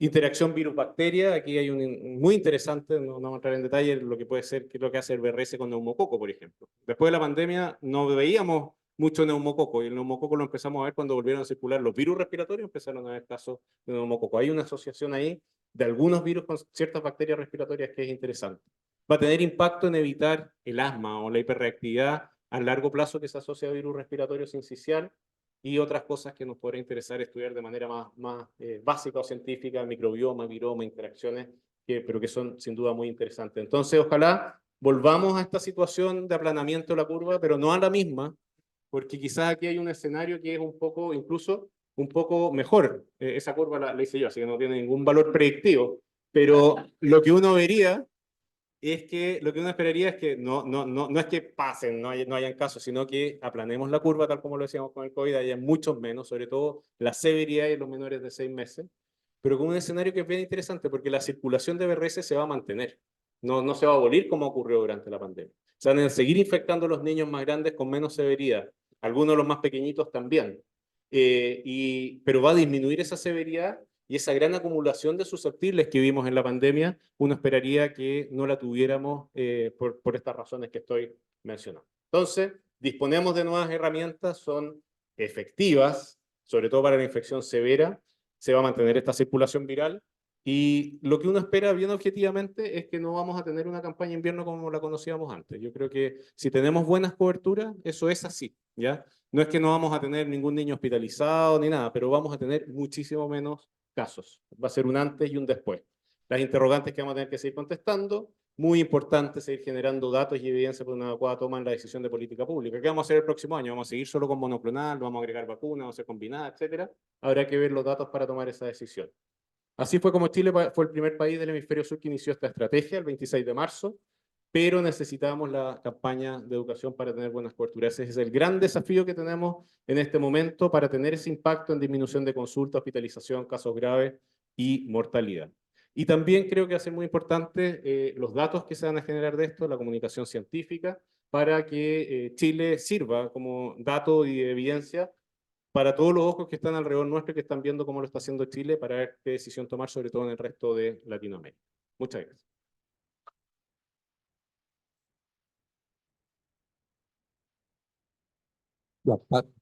Speaker 2: Interacción virus-bacteria, aquí hay muy interesante, no vamos a entrar en detalle, lo que puede ser, qué es lo que hace el VRS con neumococo, por ejemplo. Después de la pandemia no veíamos mucho neumococo, y el neumococo lo empezamos a ver cuando volvieron a circular los virus respiratorios, empezaron a haber casos de neumococo. Hay una asociación ahí de algunos virus con ciertas bacterias respiratorias que es interesante. Va a tener impacto en evitar el asma o la hiperreactividad a largo plazo que se asocia a virus respiratorios sincicial, y otras cosas que nos podría interesar estudiar de manera más básica o científica, microbioma, viroma, interacciones, pero que son sin duda muy interesantes. Entonces, ojalá volvamos a esta situación de aplanamiento de la curva, pero no a la misma, porque quizás aquí hay un escenario que es un poco, incluso, un poco mejor. Esa curva la hice yo, así que no tiene ningún valor predictivo, pero lo que uno vería es que lo que uno esperaría es que no es que pasen, no hayan casos, sino que aplanemos la curva, tal como lo decíamos con el COVID, haya muchos menos, sobre todo la severidad en los menores de 6 meses, pero con un escenario que es bien interesante, porque la circulación de VRS se va a mantener, no se va a abolir como ocurrió durante la pandemia. Se van a seguir infectando los niños más grandes con menos severidad, algunos de los más pequeñitos también, pero va a disminuir esa severidad. Y esa gran acumulación de susceptibles que vimos en la pandemia, uno esperaría que no la tuviéramos por estas razones que estoy mencionando. Entonces, disponemos de nuevas herramientas, son efectivas, sobre todo para la infección severa, se va a mantener esta circulación viral, y lo que uno espera bien objetivamente es que no vamos a tener una campaña de invierno como la conocíamos antes. Yo creo que si tenemos buenas coberturas, eso es así, ¿ya? No es que no vamos a tener ningún niño hospitalizado ni nada, pero vamos a tener muchísimo menos casos. Va a ser un antes y un después. Las interrogantes que vamos a tener que seguir contestando, muy importante seguir generando datos y evidencia para una adecuada toma en la decisión de política pública. ¿Qué vamos a hacer el próximo año? ¿Vamos a seguir solo con monoclonal? ¿Vamos a agregar vacunas? ¿Vamos a hacer combinadas, etcétera? Habrá que ver los datos para tomar esa decisión. Así fue como Chile fue el primer país del hemisferio sur que inició esta estrategia el 26 de marzo, pero necesitábamos la campaña de educación para tener buenas coberturas. Ese es el gran desafío que tenemos en este momento para tener ese impacto en disminución de consulta, hospitalización, casos graves y mortalidad. Y también creo que va a ser muy importante los datos que se van a generar de esto, la comunicación científica, para que Chile sirva como dato y evidencia para todos los ojos que están alrededor nuestro y que están viendo cómo lo está haciendo Chile, para ver qué decisión tomar, sobre todo en el resto de Latinoamérica. Muchas gracias.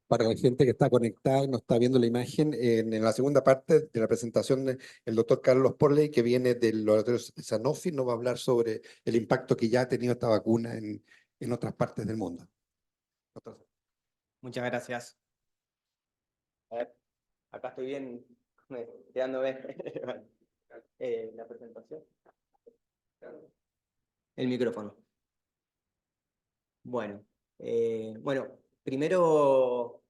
Speaker 3: Para la gente que está conectada y no está viendo la imagen, en la segunda parte de la presentación, el doctor Carlos Porley, que viene del laboratorio Sanofi, nos va a hablar sobre el impacto que ya ha tenido esta vacuna en otras partes del mundo.
Speaker 5: Muchas gracias. A ver, acá estoy bien quedándome la presentación. El micrófono. Bueno, primero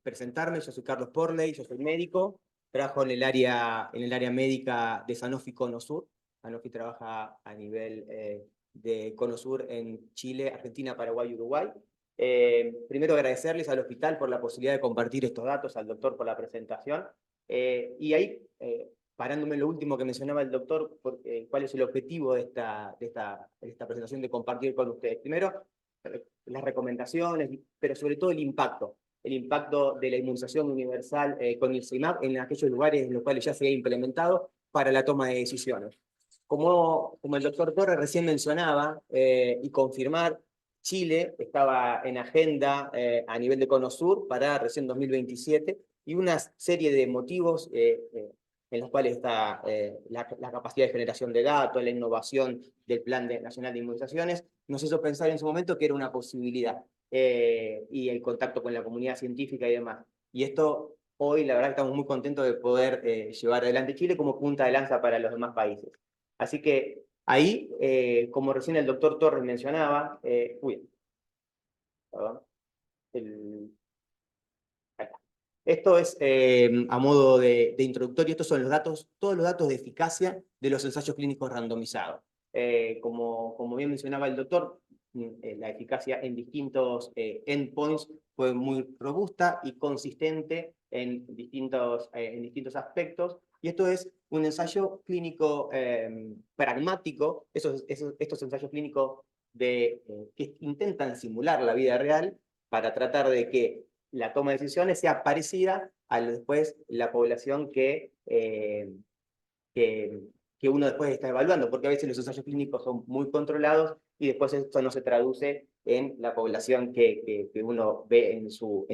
Speaker 5: presentarme. Yo soy Carlos Porley, yo soy médico, trabajo en el área médica de Sanofi Cono Sur. Sanofi trabaja a nivel de Cono Sur en Chile, Argentina, Paraguay y Uruguay. Primero agradecerles al hospital por la posibilidad de compartir estos datos, al doctor por la presentación, y ahí, parándome en lo último que mencionaba el doctor, cuál es el objetivo de esta presentación, de compartir con ustedes. Primero, las recomendaciones, pero sobre todo el impacto de la inmunización universal con Ilcimab en aquellos lugares en los cuales ya se ha implementado para la toma de decisiones. Como el doctor Torres recién mencionaba, y confirmar, Chile estaba en agenda a nivel de Cono Sur para recién 2027, y una serie de motivos en los cuales está la capacidad de generación de datos, la innovación del Plan Nacional de Inmunizaciones, nos hizo pensar en su momento que era una posibilidad, y el contacto con la comunidad científica y demás. Y esto, hoy, la verdad, estamos muy contentos de poder llevar adelante Chile como punta de lanza para los demás países. Así que ahí, como recién el doctor Torres mencionaba, perdón, esto es a modo de introductorio. Estos son los datos, todos los datos de eficacia de los ensayos clínicos randomizados. Como bien mencionaba el doctor, la eficacia en distintos endpoints fue muy robusta y consistente en distintos aspectos. Y esto es un ensayo clínico pragmático, estos ensayos clínicos que intentan simular la vida real para tratar de que la toma de decisiones sea parecida a después la población que que uno después está evaluando, porque a veces los ensayos clínicos son muy controlados y después esto no se traduce en la población que uno ve en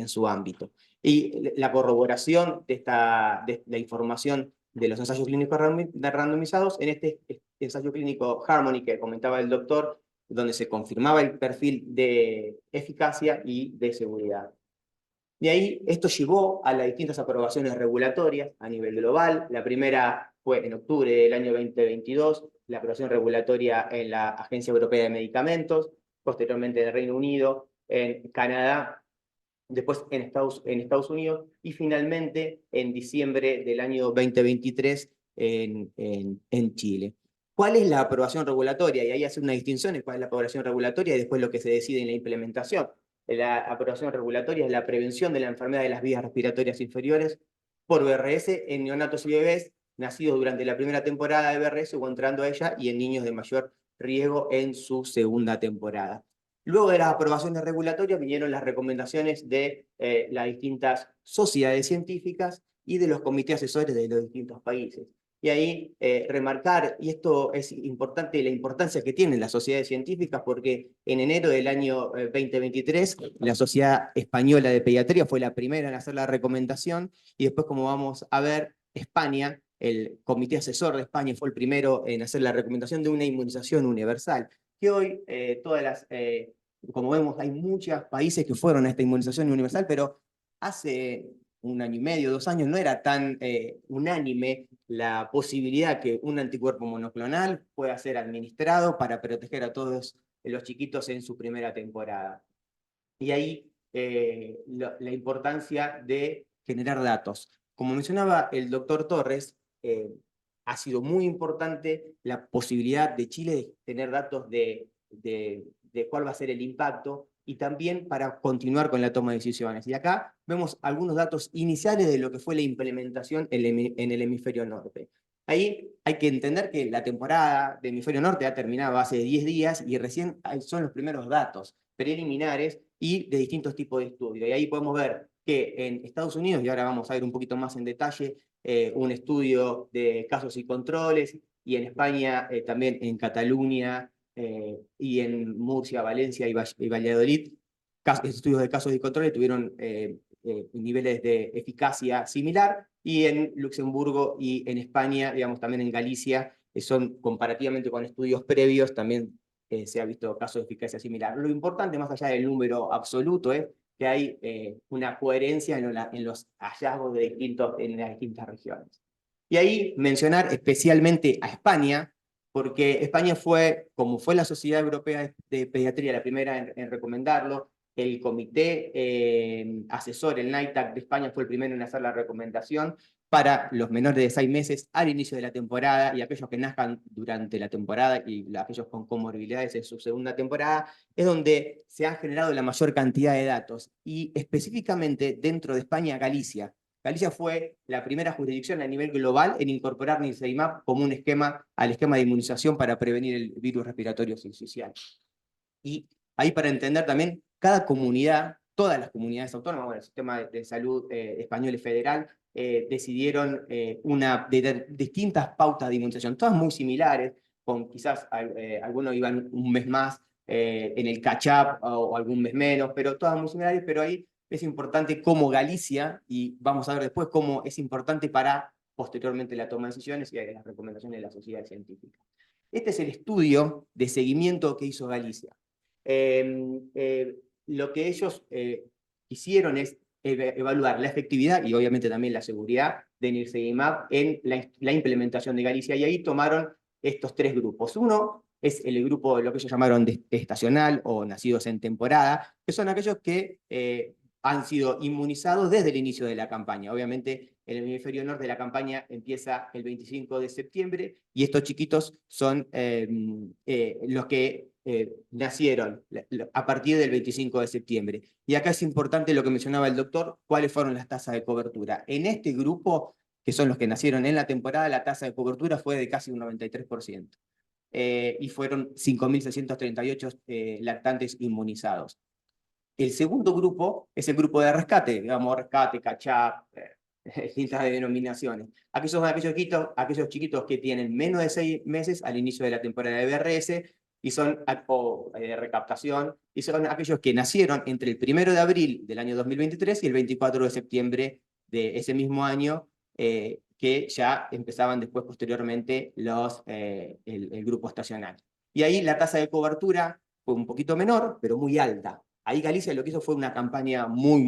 Speaker 5: su ámbito. Y la corroboración de la información de los ensayos clínicos randomizados en este ensayo clínico Harmony que comentaba el doctor, donde se confirmaba el perfil de eficacia y de seguridad. De ahí, esto llevó a las distintas aprobaciones regulatorias a nivel global. La primera fue en octubre del año 2022, la aprobación regulatoria en la Agencia Europea de Medicamentos, posteriormente en el Reino Unido, en Canadá, después en Estados Unidos, y finalmente en diciembre del año 2023 en Chile. ¿Cuál es la aprobación regulatoria? Y ahí hace una distinción en cuál es la aprobación regulatoria y después lo que se decide en la implementación. La aprobación regulatoria es la prevención de la enfermedad de las vías respiratorias inferiores por BRS en neonatos y bebés nacidos durante la primera temporada de BRS o entrando a ella, y en niños de mayor riesgo en su segunda temporada. Luego de las aprobaciones regulatorias vinieron las recomendaciones de las distintas sociedades científicas y de los comités asesores de los distintos países. Y ahí remarcar, y esto es importante, la importancia que tienen las sociedades científicas, porque en enero del año 2023 la Sociedad Española de Pediatría fue la primera en hacer la recomendación, y después, como vamos a ver, España, el comité asesor de España fue el primero en hacer la recomendación de una inmunización universal, que hoy como vemos, hay muchos países que fueron a esta inmunización universal, pero hace un año y medio, 2 años, no era tan unánime la posibilidad que un anticuerpo monoclonal pueda ser administrado para proteger a todos los chiquitos en su primera temporada. Y ahí la importancia de generar datos. Como mencionaba el doctor Torres, ha sido muy importante la posibilidad de Chile de tener datos de cuál va a ser el impacto y también para continuar con la toma de decisiones. Y acá vemos algunos datos iniciales de lo que fue la implementación en el hemisferio norte. Ahí hay que entender que la temporada de hemisferio norte ha terminado hace 10 días y recién son los primeros datos preliminares y de distintos tipos de estudios. Y ahí podemos ver que en Estados Unidos, y ahora vamos a ver un poquito más en detalle, un estudio de casos y controles, y en España también en Cataluña, y en Murcia, Valencia y Valladolid, estudios de casos y controles tuvieron niveles de eficacia similar, y en Luxemburgo y en España, digamos también en Galicia, son comparativamente con estudios previos, también se ha visto casos de eficacia similar. Lo importante, más allá del número absoluto, es que hay una coherencia en los hallazgos en las distintas regiones. Y ahí mencionar especialmente a España, porque España fue, como fue la Sociedad Europea de Pediatría la primera en recomendarlo, el comité asesor, el NITAC de España, fue el primero en hacer la recomendación para los menores de 6 meses al inicio de la temporada, y aquellos que nazcan durante la temporada y aquellos con comorbilidades en su segunda temporada, es donde se ha generado la mayor cantidad de datos. Y específicamente dentro de España, Galicia. Galicia fue la primera jurisdicción a nivel global en incorporar Nirsevimab como un esquema al esquema de inmunización para prevenir el virus respiratorio sincicial. Y ahí, para entender también, cada comunidad, todas las comunidades autónomas, bueno, el sistema de salud español y federal, decidieron distintas pautas de inmunización, todas muy similares, con quizás algunos iban un mes más en el catch-up o algún mes menos, pero todas muy similares. Pero ahí es importante cómo Galicia, y vamos a ver después cómo es importante para posteriormente la toma de decisiones y las recomendaciones de la sociedad científica. Este es el estudio de seguimiento que hizo Galicia. Lo que ellos hicieron es evaluar la efectividad y obviamente también la seguridad de Nirsevimab en la implementación de Galicia, y ahí tomaron estos 3 grupos. Uno es el grupo, lo que ellos llamaron estacional o nacidos en temporada, que son aquellos que han sido inmunizados desde el inicio de la campaña. Obviamente, en el hemisferio norte la campaña empieza el 25 de septiembre, y estos chiquitos son los que nacieron a partir del 25 de septiembre. Y acá es importante lo que mencionaba el doctor, cuáles fueron las tasas de cobertura. En este grupo, que son los que nacieron en la temporada, la tasa de cobertura fue de casi un 93%. Y fueron 5.638 lactantes inmunizados. El segundo grupo es el grupo de rescate, digamos, rescate, catch-up, distintas denominaciones. Aquellos chiquitos que tienen menos de 6 meses al inicio de la temporada de BRS y son, o recaptación, y son aquellos que nacieron entre el 1 de abril del año 2023 y el 24 de septiembre de ese mismo año, que ya empezaban después posteriormente el grupo estacional. Y ahí la tasa de cobertura fue un poquito menor, pero muy alta. Ahí Galicia lo que hizo fue una campaña muy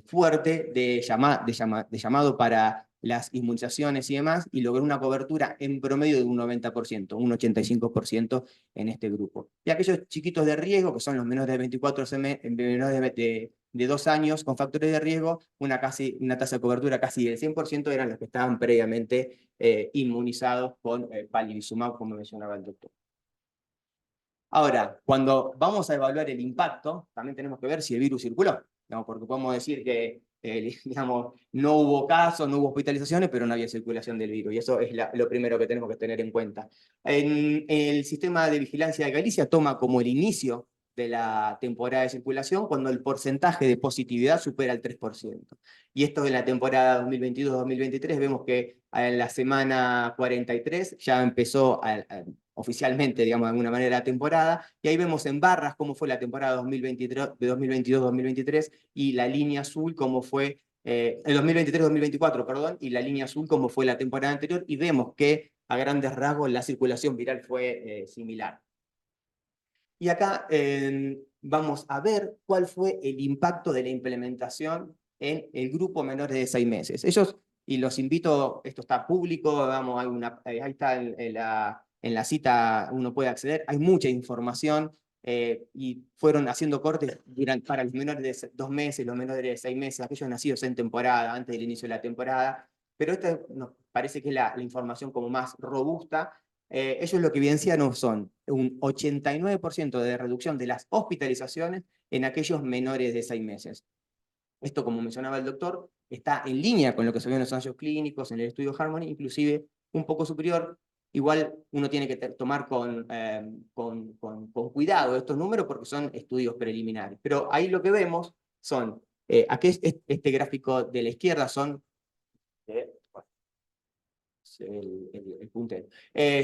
Speaker 5: fuerte de llamado para las inmunizaciones y demás, y logró una cobertura en promedio de un 90%, un 85% en este grupo. Y aquellos chiquitos de riesgo, que son los menores de 24 menores de 2 años con factores de riesgo, una tasa de cobertura casi del 100% eran los que estaban previamente inmunizados con palivizumab, como mencionaba el doctor. Ahora, cuando vamos a evaluar el impacto, también tenemos que ver si el virus circuló, digamos, porque podemos decir que digamos, no hubo casos, no hubo hospitalizaciones, pero no había circulación del virus, y eso es lo primero que tenemos que tener en cuenta. El sistema de vigilancia de Galicia toma como el inicio de la temporada de circulación cuando el porcentaje de positividad supera el 3%. Y esto en la temporada 2022-2023 vemos que en la semana 43 ya empezó oficialmente, digamos, de alguna manera la temporada, y ahí vemos en barras cómo fue la temporada 2022-2023, y la línea azul cómo fue, el 2023-2024, perdón, y la línea azul cómo fue la temporada anterior, y vemos que a grandes rasgos la circulación viral fue similar. Y acá vamos a ver cuál fue el impacto de la implementación en el grupo menores de 6 meses. Ellos, y los invito, esto está público, vamos, ahí está en la cita, uno puede acceder, hay mucha información, y fueron haciendo cortes para los menores de 2 meses, los menores de 6 meses, aquellos nacidos en temporada, antes del inicio de la temporada, pero esta nos parece que es la información como más robusta. Ellos lo que evidencian son un 89% de reducción de las hospitalizaciones en aquellos menores de 6 meses. Esto, como mencionaba el doctor, está en línea con lo que se vio en los ensayos clínicos, en el estudio Harmony, inclusive un poco superior. Igual uno tiene que tomar con cuidado estos números porque son estudios preliminares. Pero ahí lo que vemos son, aquí este gráfico de la izquierda son... el puntero.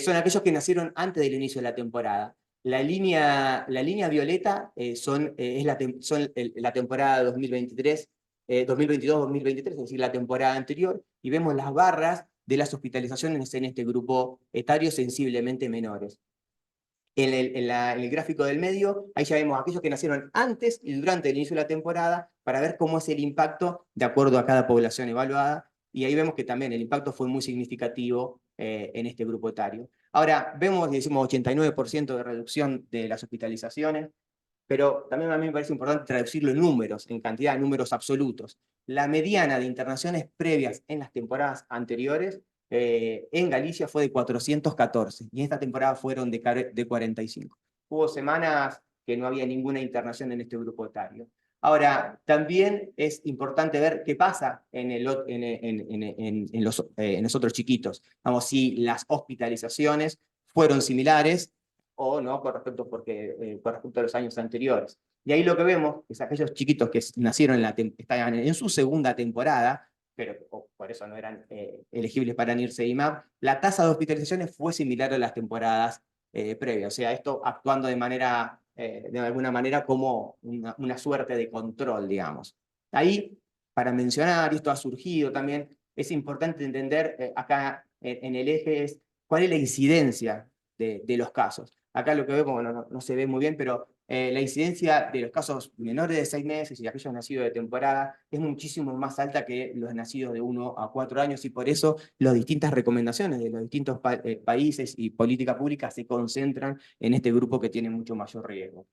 Speaker 5: Son aquellos que nacieron antes del inicio de la temporada. La línea violeta es la temporada 2023, 2022-2023, es decir, la temporada anterior, y vemos las barras de las hospitalizaciones en este grupo etario sensiblemente menores. En el gráfico del medio, ahí ya vemos aquellos que nacieron antes y durante el inicio de la temporada, para ver cómo es el impacto de acuerdo a cada población evaluada, y ahí vemos que también el impacto fue muy significativo en este grupo etario. Ahora, decimos 89% de reducción de las hospitalizaciones, pero también a mí me parece importante traducirlo en números, en cantidad de números absolutos. La mediana de internaciones previas en las temporadas anteriores en Galicia fue de 414, y en esta temporada fueron de 45. Hubo semanas que no había ninguna internación en este grupo etario. Ahora, también es importante ver qué pasa en los otros chiquitos. Vamos, si las hospitalizaciones fueron similares o no con respecto a los años anteriores. Y ahí lo que vemos es aquellos chiquitos que nacieron estaban en su segunda temporada, pero por eso no eran elegibles para nirsevimab, la tasa de hospitalizaciones fue similar a las temporadas previas. O sea, esto actuando de alguna manera como una suerte de control, digamos. Ahí, para mencionar, y esto ha surgido también, es importante entender acá en el eje es cuál es la incidencia de los casos. Acá lo que vemos, no se ve muy bien, pero la incidencia de los casos menores de 6 meses y aquellos nacidos de temporada es muchísimo más alta que los nacidos de 1 a 4 años, y por eso las distintas recomendaciones de los distintos países y política pública se concentran en este grupo que tiene mucho mayor riesgo.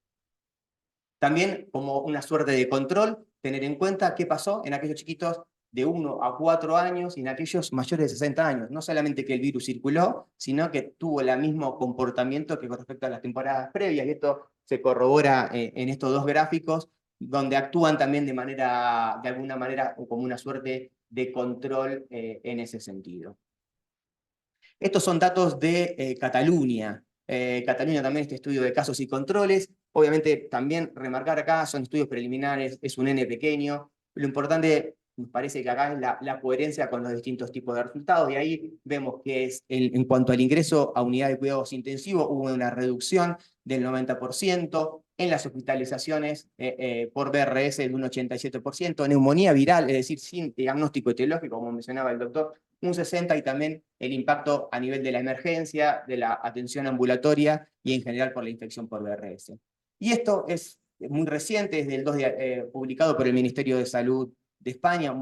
Speaker 5: También, como una suerte de control, tener en cuenta qué pasó en aquellos chiquitos de 1 a 4 años y en aquellos mayores de 60 años. No solamente que el virus circuló, sino que tuvo el mismo comportamiento que con respecto a las temporadas previas, y esto se corrobora en estos dos gráficos, donde actúan también de alguna manera, como una suerte de control en ese sentido. Estos son datos de Cataluña. Cataluña también, este estudio de casos y controles. Obviamente también remarcar acá, son estudios preliminares, es un N pequeño. Lo importante nos parece que acá es la coherencia con los distintos tipos de resultados, y ahí vemos que en cuanto al ingreso a unidad de cuidados intensivos hubo una reducción del 90%, en las hospitalizaciones por BRS de un 87%, neumonía viral, es decir, sin diagnóstico etiológico, como mencionaba el doctor, un 60%, y también el impacto a nivel de la emergencia, de la atención ambulatoria y en general por la infección por BRS. Y esto es muy reciente, es del 2 publicado por el Ministerio de Salud de España,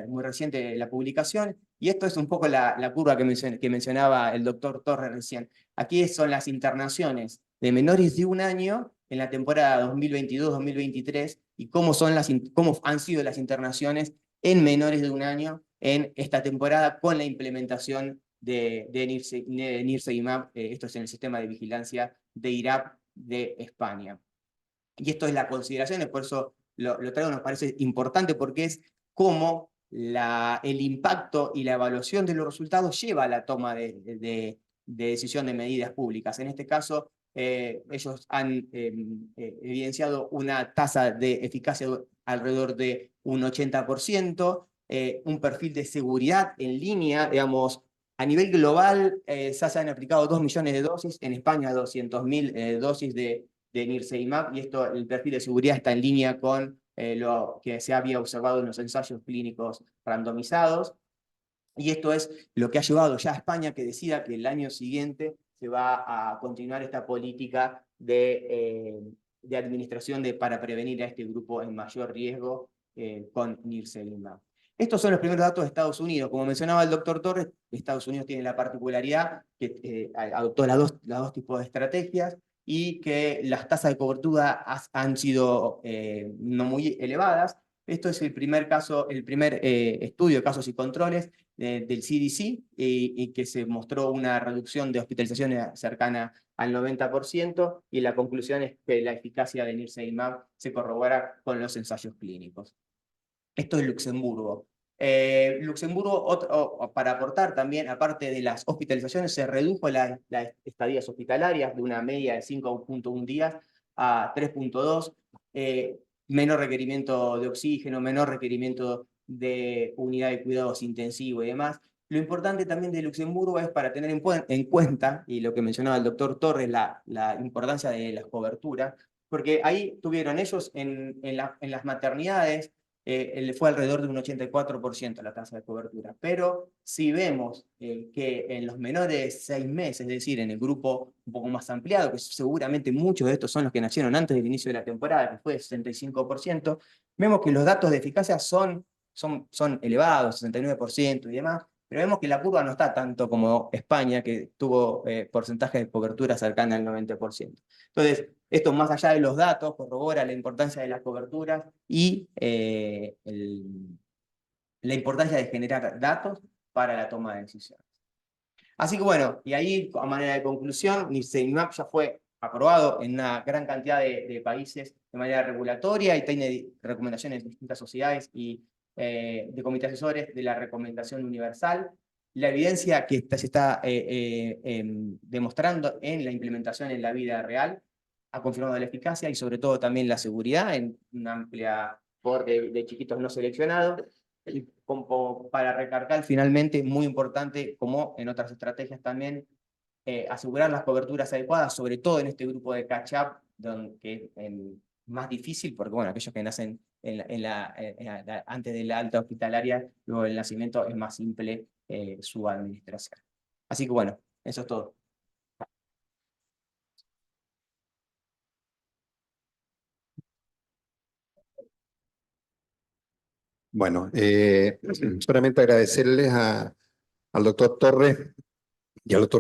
Speaker 5: muy reciente la publicación, y esto es un poco la curva que mencionaba el doctor Torres recién. Aquí son las internaciones de menores de 1 año en la temporada 2022-2023 y cómo han sido las internaciones en menores de 1 año en esta temporada con la implementación de Nirsevimab, esto es en el sistema de vigilancia de IRAP de España. Y esto es la consideración, por eso lo traigo, nos parece importante, porque es cómo el impacto y la evaluación de los resultados lleva a la toma de decisión de medidas públicas. En este caso, ellos han evidenciado una tasa de eficacia alrededor de un 80%, un perfil de seguridad en línea, digamos, a nivel global se han aplicado 2 millones de dosis, en España 200.000 dosis de Nirsevimab, y esto, el perfil de seguridad está en línea con lo que se había observado en los ensayos clínicos randomizados, y esto es lo que ha llevado ya a España que decida que el año siguiente se va a continuar esta política de administración para prevenir a este grupo en mayor riesgo con Nirsevimab. Estos son los primeros datos de Estados Unidos. Como mencionaba el doctor Torres, Estados Unidos tiene la particularidad que adoptó los dos tipos de estrategias, y que las tasas de cobertura han sido no muy elevadas. Esto es el primer estudio de casos y controles del CDC, y que se mostró una reducción de hospitalizaciones cercana al 90%, y la conclusión es que la eficacia de Nirsevimab se corrobora con los ensayos clínicos. Esto es Luxemburgo. Luxemburgo, para aportar también, aparte de las hospitalizaciones, se redujo las estadías hospitalarias de una media de 5.1 días a 3.2, menor requerimiento de oxígeno, menor requerimiento de unidad de cuidados intensivos y demás. Lo importante también de Luxemburgo es, para tener en cuenta, y lo que mencionaba el doctor Torres, la importancia de las coberturas, porque ahí tuvieron ellos en las maternidades, fue alrededor de un 84% la tasa de cobertura. Pero si vemos que en los menores de 6 meses, es decir, en el grupo un poco más ampliado, que seguramente muchos de estos son los que nacieron antes del inicio de la temporada, que fue de 65%, vemos que los datos de eficacia son elevados, 69% y demás, pero vemos que la curva no está tanto como España, que tuvo porcentajes de cobertura cercana al 90%. Entonces, esto, más allá de los datos, corrobora la importancia de las coberturas y la importancia de generar datos para la toma de decisiones. Así que bueno, y ahí, a manera de conclusión, Nirsevimab ya fue aprobado en una gran cantidad de países de manera regulatoria, y tiene recomendaciones de distintas sociedades y de comités asesores de la recomendación universal. La evidencia que se está demostrando en la implementación en la vida real ha confirmado la eficacia y sobre todo también la seguridad en una amplia cohorte de chiquitos no seleccionados. Y como para recargar, finalmente, muy importante, como en otras estrategias también, asegurar las coberturas adecuadas, sobre todo en este grupo de catch-up, que es más difícil, porque bueno, aquellos que nacen antes de la alta hospitalaria, luego del nacimiento es más simple su administración. Así que bueno, eso es todo.
Speaker 3: Bueno, solamente agradecerles al doctor Torres y al doctor